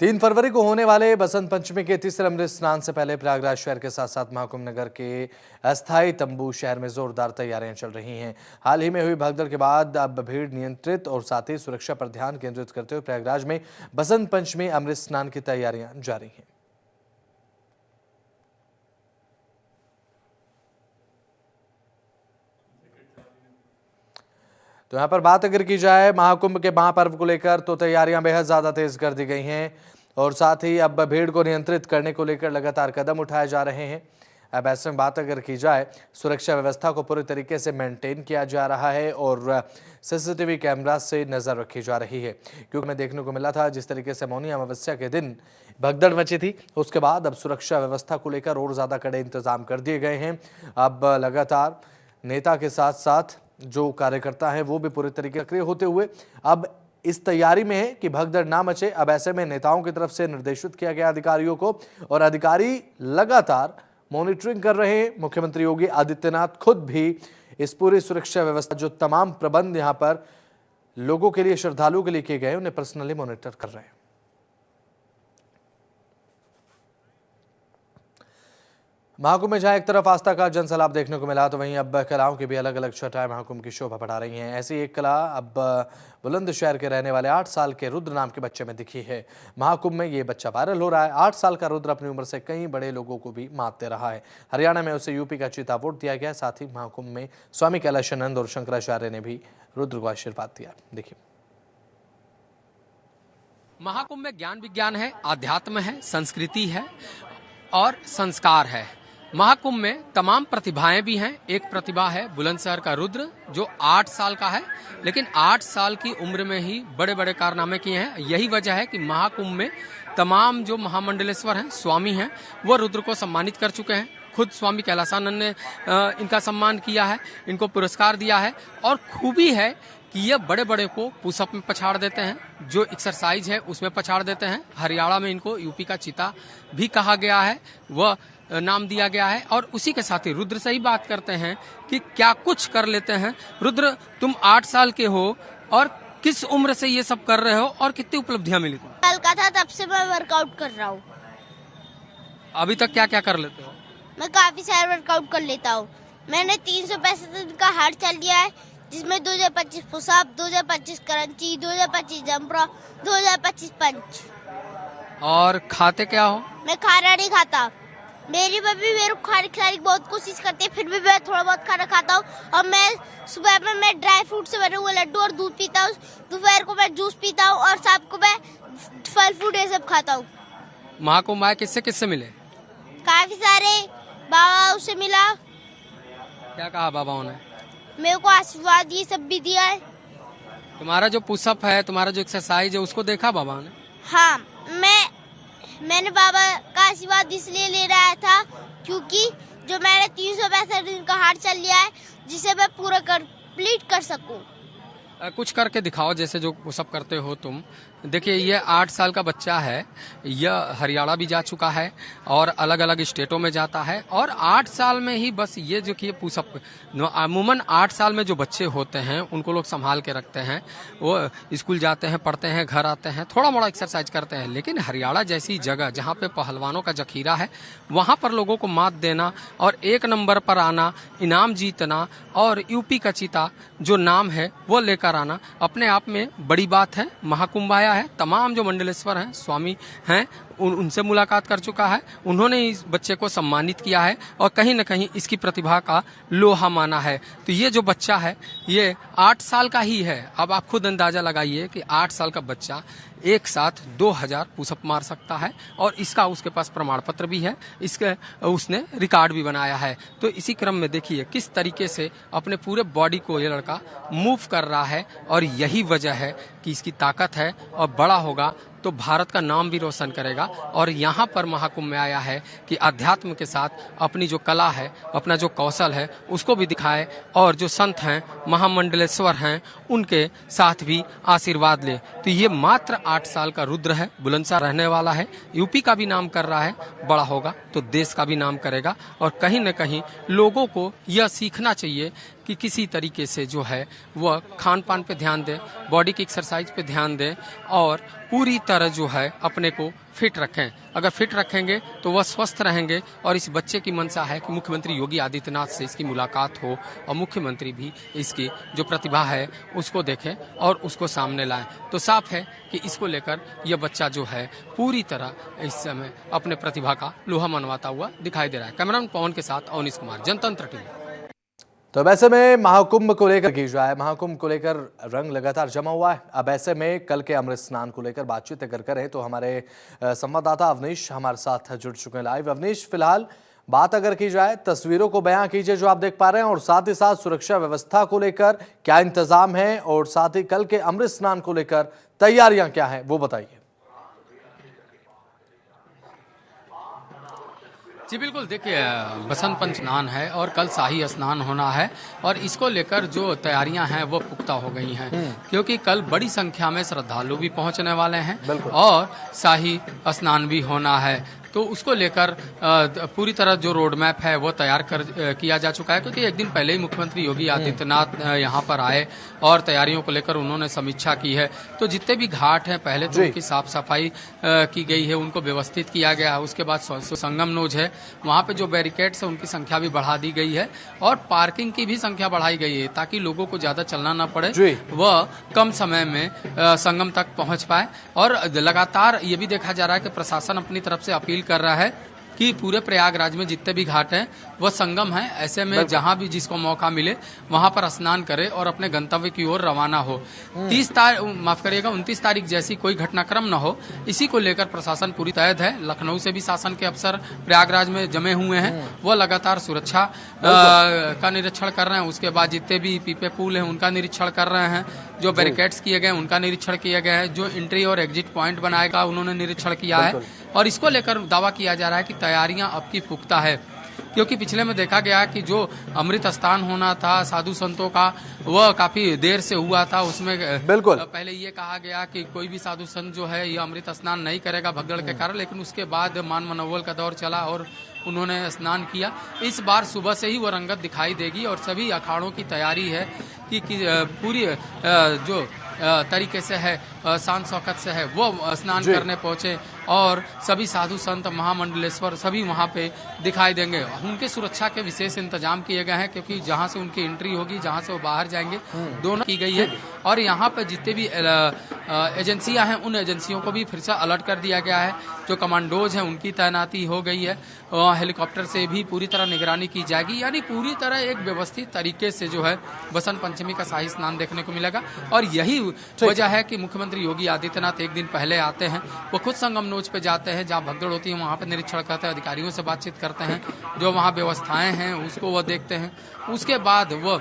3 फरवरी को होने वाले बसंत पंचमी के तीसरे अमृत स्नान से पहले प्रयागराज शहर के साथ साथ महाकुंभ नगर के अस्थायी तंबू शहर में जोरदार तैयारियां चल रही हैं। हाल ही में हुई भगदड़ के बाद अब भीड़ नियंत्रित और साथ ही सुरक्षा पर ध्यान केंद्रित करते हुए प्रयागराज में बसंत पंचमी अमृत स्नान की तैयारियां जारी हैं। तो यहाँ पर बात अगर की जाए महाकुंभ के महापर्व को लेकर तो तैयारियां बेहद ज्यादा तेज कर दी गई हैं और साथ ही अब भीड़ को नियंत्रित करने को लेकर लगातार कदम उठाए जा रहे हैं। अब ऐसे में बात अगर की जाए सुरक्षा व्यवस्था को पूरी तरीके से मेंटेन किया जा रहा है और सीसीटीवी कैमरा से नजर रखी जा रही है, क्योंकि हमें देखने को मिला था जिस तरीके से मौनी अमावस्या के दिन भगदड़ मची थी, उसके बाद अब सुरक्षा व्यवस्था को लेकर और ज्यादा कड़े इंतजाम कर दिए गए हैं। अब लगातार नेता के साथ साथ जो कार्यकर्ता हैं वो भी पूरी तरीके से सक्रिय होते हुए अब इस तैयारी में है कि भगदड़ ना मचे। अब ऐसे में नेताओं की तरफ से निर्देशित किया गया अधिकारियों को और अधिकारी लगातार मॉनिटरिंग कर रहे हैं। मुख्यमंत्री योगी आदित्यनाथ खुद भी इस पूरी सुरक्षा व्यवस्था जो तमाम प्रबंध यहां पर लोगों के लिए, श्रद्धालुओं के लिए किए गए, उन्हें पर्सनली मॉनिटर कर रहे हैं। महाकुंभ में जहां एक तरफ आस्था का जनसैलाब देखने को मिला तो वहीं अब कलाओं की भी अलग अलग छटाएं महाकुंभ की शोभा बढ़ा रही हैं। ऐसी एक कला अब बुलंदशहर के रहने वाले 8 साल के रुद्र नाम के बच्चे में दिखी है। महाकुंभ में ये बच्चा वायरल हो रहा है। 8 साल का रुद्र अपनी उम्र से कई बड़े लोगों को भी मात दे रहा है। हरियाणा में उसे यूपी का चीता अवार्ड दिया गया। साथ ही महाकुंभ में स्वामी कैलाशानंद और शंकराचार्य ने भी रुद्र को आशीर्वाद दिया। देखिए, महाकुंभ में ज्ञान विज्ञान है, आध्यात्म है, संस्कृति है और संस्कार है। महाकुंभ में तमाम प्रतिभाएं भी हैं। एक प्रतिभा है बुलंदशहर का रुद्र जो 8 साल का है, लेकिन 8 साल की उम्र में ही बड़े बड़े कारनामे किए हैं। यही वजह है कि महाकुंभ में तमाम जो महामंडलेश्वर हैं, स्वामी हैं, वो रुद्र को सम्मानित कर चुके हैं। खुद स्वामी कैलाशानंद ने इनका सम्मान किया है, इनको पुरस्कार दिया है। और खूबी है कि ये बड़े बड़े को पुशअप में पछाड़ देते हैं, जो एक्सरसाइज है उसमें पछाड़ देते हैं। हरियाणा में इनको यूपी का चीता भी कहा गया है, वह नाम दिया गया है। और उसी के साथ ही रुद्र से ही बात करते हैं कि क्या कुछ कर लेते हैं। रुद्र, तुम 8 साल के हो और किस उम्र से ये सब कर रहे हो और कितनी उपलब्धियां मिली तुम? साल का था तब से मैं वर्कआउट कर रहा हूँ। अभी तक क्या क्या कर लेते हो? मैं काफी सारे वर्कआउट कर लेता हूँ। मैंने 365 दिन का हार्ड चल लिया है, जिसमें 2025 पुशअप, 2025 क्रंची, 2025 जंप रॉक, 2025 पंच। और खाते क्या हो? मैं खाना नहीं खाता। मेरी मम्मी मेरे को खाने खिलाने की बहुत कोशिश करती है, फिर भी मैं थोड़ा बहुत खाना खाता हूँ। और मैं सुबह में मैं ड्राई फ्रूट से बने हुए लड्डू और दूध पीता हूँ, दोपहर को मैं जूस पीता हूँ और शाम को मैं फल फ्रूट ये सब खाता हूँ। महाकुंभ आए किससे किससे मिले? काफी सारे बाबा से मिला। क्या कहा बाबाओं ने? मेरे को आशीर्वाद ये सब भी दिया है। तुम्हारा जो पुशअप है, तुम्हारा जो एक्सरसाइज है, उसको देखा बाबा ने? हाँ, मैंने बाबा का आशीर्वाद इसलिए ले रहा था क्योंकि जो मैंने 365 दिन का हार्ड चल लिया है, जिसे मैं पूरा कंप्लीट कर सकूं। कुछ करके दिखाओ, जैसे जो पुशअप करते हो तुम। देखिए, ये 8 साल का बच्चा है, यह हरियाणा भी जा चुका है और अलग अलग स्टेटों में जाता है। और 8 साल में ही बस ये जो कि पुशअप, अमूमन 8 साल में जो बच्चे होते हैं उनको लोग संभाल के रखते हैं। वो स्कूल जाते हैं, पढ़ते हैं, घर आते हैं, थोड़ा मोड़ा एक्सरसाइज करते हैं। लेकिन हरियाणा जैसी जगह जहाँ पे पहलवानों का जखीरा है, वहाँ पर लोगों को मात देना और 1 नंबर पर आना, इनाम जीतना और यूपी का चीता जो नाम है वो लेकर आना, अपने आप में बड़ी बात है। महाकुंभ आया है, तमाम जो मंडलेश्वर हैं, स्वामी हैं, उनसे मुलाकात कर चुका है। उन्होंने इस बच्चे को सम्मानित किया है और कहीं न कहीं इसकी प्रतिभा का लोहा माना है। तो ये जो बच्चा है ये 8 साल का ही है। अब आप खुद अंदाजा लगाइए कि 8 साल का बच्चा एक साथ 2000 पुशअप मार सकता है और इसका उसके पास प्रमाण पत्र भी है, इसके उसने रिकॉर्ड भी बनाया है। तो इसी क्रम में देखिए किस तरीके से अपने पूरे बॉडी को ये लड़का मूव कर रहा है और यही वजह है कि इसकी ताकत है और बड़ा होगा तो भारत का नाम भी रोशन करेगा। और यहाँ पर महाकुंभ में आया है कि अध्यात्म के साथ अपनी जो कला है, अपना जो कौशल है, उसको भी दिखाए और जो संत हैं, महामंडलेश्वर हैं, उनके साथ भी आशीर्वाद ले। तो ये मात्र 8 साल का रुद्र है, बुलंदशहर रहने वाला है, यूपी का भी नाम कर रहा है, बड़ा होगा तो देश का भी नाम करेगा। और कहीं न कहीं लोगों को यह सीखना चाहिए कि किसी तरीके से जो है वह खान पान पे ध्यान दें, बॉडी की एक्सरसाइज पे ध्यान दें और पूरी तरह जो है अपने को फिट रखें। अगर फिट रखेंगे तो वह स्वस्थ रहेंगे और इस बच्चे की मंशा है कि मुख्यमंत्री योगी आदित्यनाथ से इसकी मुलाकात हो और मुख्यमंत्री भी इसकी जो प्रतिभा है उसको देखें और उसको सामने लाएं। तो साफ है कि इसको लेकर यह बच्चा जो है पूरी तरह इस समय अपने प्रतिभा का लोहा मनवाता हुआ दिखाई दे रहा है। कैमरामैन पवन के साथ अवनीश कुमार, जनतंत्र टीवी। तो वैसे में महाकुंभ को लेकर की जाए, महाकुंभ को लेकर रंग लगातार जमा हुआ है। अब ऐसे में कल के अमृत स्नान को लेकर बातचीत अगर करें तो हमारे संवाददाता अवनीश हमारे साथ जुड़ चुके हैं लाइव। अवनीश, फिलहाल बात अगर की जाए, तस्वीरों को बयां कीजिए जो आप देख पा रहे हैं और साथ ही साथ सुरक्षा व्यवस्था को लेकर क्या इंतजाम है और साथ ही कल के अमृत स्नान को लेकर तैयारियां क्या हैं वो बताइए। जी बिल्कुल, देखिए बसंत पंचमी स्नान है और कल शाही स्नान होना है और इसको लेकर जो तैयारियां हैं वो पुख्ता हो गई हैं क्योंकि कल बड़ी संख्या में श्रद्धालु भी पहुंचने वाले हैं और शाही स्नान भी होना है। तो उसको लेकर पूरी तरह जो रोड मैप है वो तैयार किया जा चुका है क्योंकि एक दिन पहले ही मुख्यमंत्री योगी आदित्यनाथ यहाँ पर आए और तैयारियों को लेकर उन्होंने समीक्षा की है। तो जितने भी घाट हैं पहले तो उनकी साफ सफाई की गई है, उनको व्यवस्थित किया गया है। उसके बाद संगम नोज है, वहाँ पे जो बैरिकेड्स है उनकी संख्या भी बढ़ा दी गई है और पार्किंग की भी संख्या बढ़ाई गई है ताकि लोगों को ज्यादा चलना न पड़े, वह कम समय में संगम तक पहुंच पाए। और लगातार ये भी देखा जा रहा है कि प्रशासन अपनी तरफ से अपील कर रहा है कि पूरे प्रयागराज में जितने भी घाट हैं वह संगम है, ऐसे में जहां भी जिसको मौका मिले वहां पर स्नान करे और अपने गंतव्य की ओर रवाना हो। 29 तारीख जैसी कोई घटनाक्रम न हो, इसी को लेकर प्रशासन पूरी तैयार है। लखनऊ से भी शासन के अफसर प्रयागराज में जमे हुए हैं, वह लगातार सुरक्षा का निरीक्षण कर रहे हैं। उसके बाद जितने भी पीपे पुल हैं उनका निरीक्षण कर रहे हैं, जो बैरिकेड्स किए गए उनका निरीक्षण किया गया है, जो एंट्री और एग्जिट पॉइंट बनाएगा उन्होंने निरीक्षण किया है और इसको लेकर दावा किया जा रहा है कि तैयारियां अब की पुख्ता है क्योंकि पिछले में देखा गया कि जो अमृत स्नान होना था साधु संतों का वह काफी देर से हुआ था। उसमें बिल्कुल पहले ये कहा गया कि कोई भी साधु संत जो है ये अमृत स्नान नहीं करेगा भगदड़ के कारण, लेकिन उसके बाद मान मनोबल का दौर चला और उन्होंने स्नान किया। इस बार सुबह से ही वो रंगत दिखाई देगी और सभी अखाड़ों की तैयारी है कि पूरी जो तरीके से है शान शौकत से है वो स्नान करने पहुंचे और सभी साधु संत महामंडलेश्वर सभी वहां पे दिखाई देंगे। उनके सुरक्षा के विशेष इंतजाम किए गए हैं क्योंकि जहां से उनकी एंट्री होगी, जहां से वो बाहर जाएंगे, दोनों की गई है और यहाँ पे जितने भी एजेंसियां हैं उन एजेंसियों को भी फिर से अलर्ट कर दिया गया है। जो कमांडोज हैं उनकी तैनाती हो गई है, हेलीकॉप्टर से भी पूरी तरह निगरानी की जाएगी, यानी पूरी तरह एक व्यवस्थित तरीके से जो है बसंत पंचमी का शाही स्नान देखने को मिलेगा। और यही वजह है कि मुख्यमंत्री योगी आदित्यनाथ एक दिन पहले आते हैं, वो खुद संगम नोज पे जाते हैं जहाँ भगदड़ होती है, वहाँ पे निरीक्षण करते हैं, अधिकारियों से बातचीत करते हैं, जो वहाँ व्यवस्थाएं हैं उसको वो देखते हैं। उसके बाद वो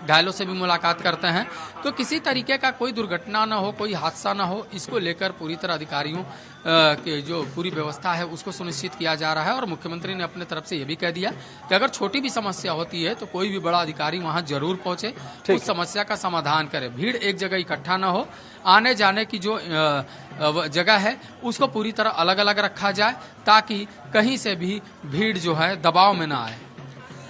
घायलों से भी मुलाकात करते हैं। तो किसी तरीके का कोई दुर्घटना न हो, कोई हादसा न हो, इसको लेकर पूरी तरह अधिकारियों के जो पूरी व्यवस्था है उसको सुनिश्चित किया जा रहा है। और मुख्यमंत्री ने अपने तरफ से ये भी कह दिया कि अगर छोटी भी समस्या होती है तो कोई भी बड़ा अधिकारी वहां जरूर पहुंचे, उस समस्या का समाधान करे। भीड़ एक जगह इकट्ठा न हो, आने जाने की जो जगह है उसको पूरी तरह अलग अलग रखा जाए ताकि कहीं से भी भीड़ जो है दबाव में न आए।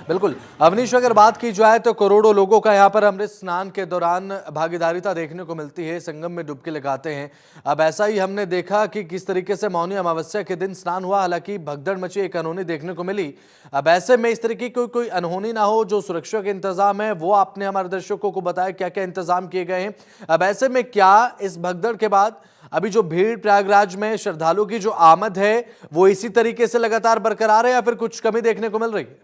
बिल्कुल अवनीश, अगर बात की जाए तो करोड़ों लोगों का यहाँ पर अमृत स्नान के दौरान भागीदारिता देखने को मिलती है, संगम में डुबकी लगाते हैं। अब ऐसा ही हमने देखा कि किस तरीके से मौनी अमावस्या के दिन स्नान हुआ, हालांकि भगदड़ मची एक अनहोनी देखने को मिली। अब ऐसे में इस तरीके की कोई अनहोनी ना हो, जो सुरक्षा के इंतजाम है वो आपने हमारे दर्शकों को बताया क्या क्या इंतजाम किए गए हैं। अब ऐसे में क्या इस भगदड़ के बाद अभी जो भीड़ प्रयागराज में श्रद्धालुओं की जो आमद है वो इसी तरीके से लगातार बरकरार है या फिर कुछ कमी देखने को मिल रही है?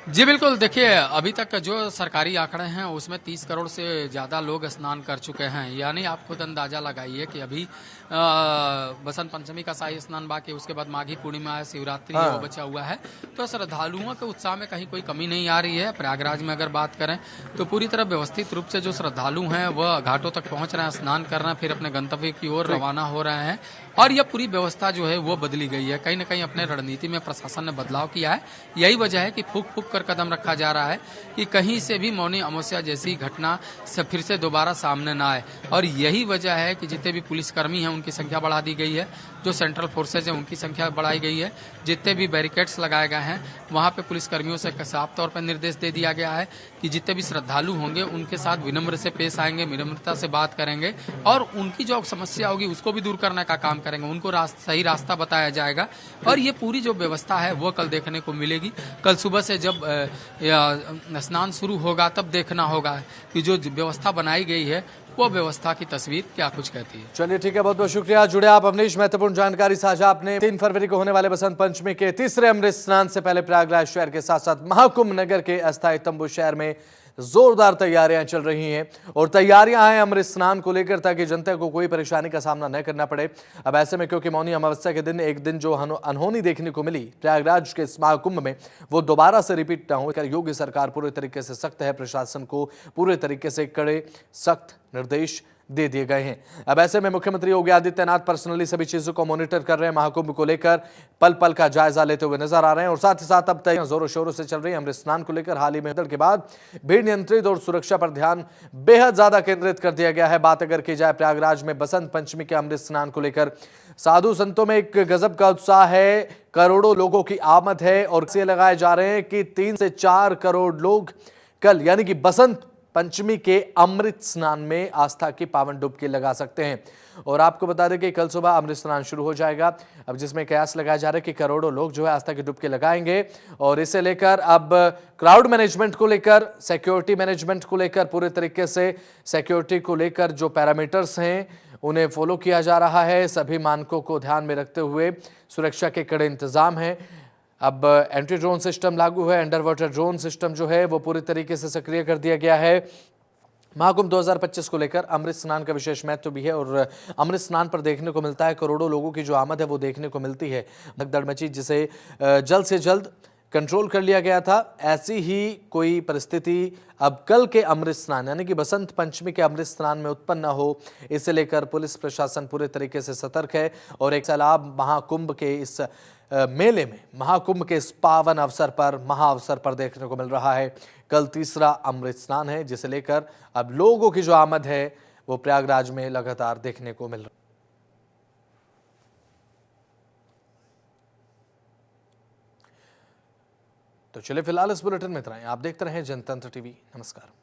जी बिल्कुल, देखिए अभी तक जो सरकारी आंकड़े हैं उसमें 30 करोड़ से ज़्यादा लोग स्नान कर चुके हैं, यानी आप खुद अंदाजा लगाइए कि अभी बसंत पंचमी का शाही स्नान बाकी, उसके बाद माघी पूर्णिमा है, शिवरात्रि वो बचा हुआ है। तो श्रद्धालुओं के उत्साह में कहीं कोई कमी नहीं आ रही है। प्रयागराज में अगर बात करें तो पूरी तरह व्यवस्थित रूप से जो श्रद्धालु हैं वह घाटों तक पहुंच रहे हैं, स्नान कर रहे हैं, फिर अपने गंतव्य की ओर रवाना हो रहे हैं और यह पूरी व्यवस्था जो है वो बदली गई है। कहीं न कहीं अपने रणनीति में प्रशासन ने बदलाव किया है। यही वजह है कि फूक फूक कर कदम रखा जा रहा है कि कहीं से भी मौनी अमावस्या जैसी घटना से फिर से दोबारा सामने ना आए। और यही वजह है कि जितने भी पुलिसकर्मी हैं उनकी संख्या बढ़ा दी गई है, जो सेंट्रल फोर्सेज हैं उनकी संख्या बढ़ाई गई है, जितने भी बैरिकेड्स लगाए गए हैं वहाँ पे पुलिसकर्मियों से साफ तौर पर निर्देश दे दिया गया है कि जितने भी श्रद्धालु होंगे उनके साथ विनम्र से पेश आएंगे, विनम्रता से बात करेंगे और उनकी जो समस्या होगी उसको भी दूर करने का काम करेंगे, उनको सही रास्ता बताया जाएगा। और ये पूरी जो व्यवस्था है वो कल देखने को मिलेगी। कल सुबह से जब स्नान शुरू होगा तब देखना होगा कि जो व्यवस्था बनाई गई है वो व्यवस्था की तस्वीर क्या कुछ कहती है। चलिए ठीक है, बहुत बहुत शुक्रिया, जुड़े आप अवनीश। महत्वपूर्ण जानकारी साझा आपने। 3 फरवरी को होने वाले बसंत पंचमी के तीसरे अमृत स्नान से पहले प्रयागराज शहर के साथ साथ महाकुंभ नगर के अस्थायी तंबू शहर में जोरदार तैयारियां चल रही हैं और तैयारियां हैं अमृत स्नान को लेकर ताकि जनता को कोई परेशानी का सामना न करना पड़े। अब ऐसे में क्योंकि मौनी अमावस्या के दिन एक दिन जो अनहोनी देखने को मिली प्रयागराज के इस महाकुंभ में वो दोबारा से रिपीट न हो, योगी सरकार पूरे तरीके से सख्त है। प्रशासन को पूरे तरीके से कड़े सख्त निर्देश दे दिए गए हैं। अब ऐसे में मुख्यमंत्री योगी आदित्यनाथ पर्सनली सभी चीजों को मॉनिटर कर रहे हैं, महाकुंभ को लेकर पल पल का जायजा लेते हुए नजर आ रहे हैं और साथ ही साथ अब तक जोरों शोरों से चल रही है अमृत स्नान को लेकर। हाल ही में हड़ताल के बाद भीड़ नियंत्रित और सुरक्षा पर ध्यान बेहद ज्यादा केंद्रित कर दिया गया है। बात अगर की जाए प्रयागराज में बसंत पंचमी के अमृत स्नान को लेकर साधु संतों में एक गजब का उत्साह है, करोड़ों लोगों की आमद है और ये लगाए जा रहे हैं कि 3 से 4 करोड़ लोग कल यानी कि बसंत पंचमी के अमृत स्नान में आस्था की पावन डुबकी लगा सकते हैं। और आपको बता दें कि कल सुबह अमृत स्नान शुरू हो जाएगा, अब जिसमें कयास लगाया जा रहा है कि करोड़ों लोग जो है आस्था की डुबकी लगाएंगे और इसे लेकर अब क्राउड मैनेजमेंट को लेकर, सिक्योरिटी मैनेजमेंट को लेकर पूरे तरीके से सिक्योरिटी को लेकर जो पैरामीटर्स हैं उन्हें फॉलो किया जा रहा है। सभी मानकों को ध्यान में रखते हुए सुरक्षा के कड़े इंतजाम हैं। अब एंटी ड्रोन सिस्टम लागू है, अंडर वाटर ड्रोन सिस्टम जो है वो पूरी तरीके से सक्रिय कर दिया गया है। महाकुंभ 2025 को लेकर अमृत स्नान का विशेष महत्व भी है और अमृत स्नान पर देखने को मिलता है करोड़ों लोगों की जो आमद है वो देखने को मिलती है। भगदड़ मची जिसे जल्द से जल्द कंट्रोल कर लिया गया था। ऐसी ही कोई परिस्थिति अब कल के अमृत स्नान यानी कि बसंत पंचमी के अमृत स्नान में उत्पन्न न हो, इसे लेकर पुलिस प्रशासन पूरे तरीके से सतर्क है और एक सैलाब महाकुंभ के इस मेले में, महाकुंभ के इस पावन अवसर पर, महाअवसर पर देखने को मिल रहा है। कल तीसरा अमृत स्नान है जिसे लेकर अब लोगों की जो आमद है वो प्रयागराज में लगातार देखने को मिल रहा है। तो चलिए फिलहाल इस बुलेटिन में इतना ही। आप देखते रहें जनतंत्र टीवी। नमस्कार।